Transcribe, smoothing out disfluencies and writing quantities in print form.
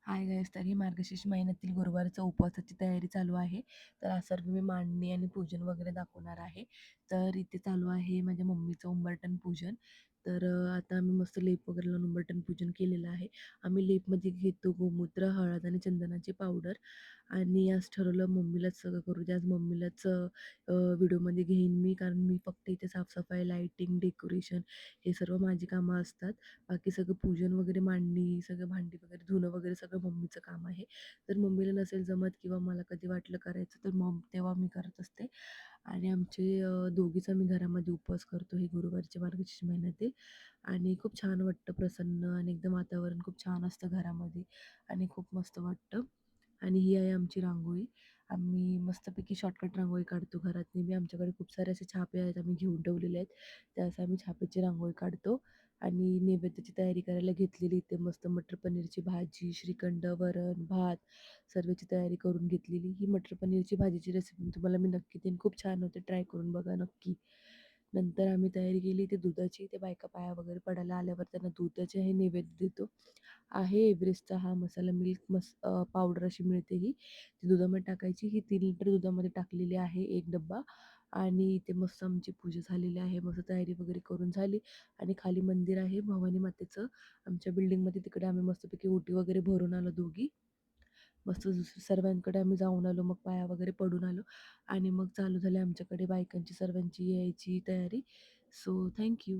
Hi guys, तर ही मार्गशीर्ष महिन्यातील गुरुवारचा उपवासाची तयारी चालू आहे. तर आज सर्व मी मांडणी आणि पूजन वगैरे दाखवणार आहे. तर इथे चालू आहे माझ्या मम्मीचं उंबरठण पूजन. तर आता आम्ही मस्त लेप वगैरे लावून उंबरठण पूजन केलेलं आहे. आम्ही लेपमध्ये घेतो गोमूत्र, हळद आणि चंदनाची पावडर. आणि आज ठरवलं मम्मीलाच सगळं करू दे. आज मम्मीलाच व्हिडिओमध्ये घेईन मी, कारण मी फक्त इथे साफसफाई, लाईटिंग, डेकोरेशन हे सर्व माझी कामं असतात. बाकी सगळं पूजन वगैरे, मांडणी, सगळं भांडी वगैरे धुणं वगैरे सगळं मम्मीचं काम आहे. तर मम्मीला नसेल जमत किंवा मला कधी वाटलं करायचं तर तेव्हा मी करत असते. आणि आमचे दोघीच आम्ही घरामध्ये उपवास करतो हे गुरुवारचे मार्गशीर्ष महिन्यातील. आणि खूप छान वाटतं, प्रसन्न आणि एकदम वातावरण खूप छान असतं घरामध्ये आणि खूप मस्त वाटतं. आणि ही आहे आमची रांगोळी. आम्ही मस्तपैकी शॉर्टकट रांगोळी काढतो घरात नेहमी. आमच्याकडे खूप सारे असे छापे आहेत, आम्ही घेऊन ठेवलेले आहेत. त्यास आम्ही छापेची रांगोळी काढतो. आणि नैवेद्याची तयारी करायला घेतलेली. इथे मस्त मटर पनीरची भाजी, श्रीखंड, वरण, भात सर्वची तयारी करून घेतलेली. ही मटर पनीरची भाजीची रेसिपी तुम्हाला मी नक्की देईन. खूप छान होते, ट्राय करून बघा नक्की. नंतर आम्ही तयारी केली ते दुधाची. ते बायका पाया वगैरे पडायला आल्यावर त्यांना दुधाचे हे नैवेद्य देतो. आहे एव्हरेस्टचा हा मसाला, मिल्क पावडर अशी मिळते ही. ती दुधामध्ये टाकायची. ही 3 लिटर दुधामध्ये टाकलेली आहे 1 डब्बा. आणि इथे मस्त आमची पूजा झालेली आहे. मस्त तयारी वगैरे करून झाली. आणि खाली मंदिर आहे भवानी मातेचं आमच्या बिल्डिंगमध्ये. तिकडे आम्ही मस्तपैकी ओटी वगैरे भरून आलो दोघी. मस्त सर्वांकडे आम्ही जाऊन आलो, मग पाया वगैरे पडून आलो. आणि मग चालू झाली आमच्याकडे बायकांची सर्वांची यायची तयारी. So thank you.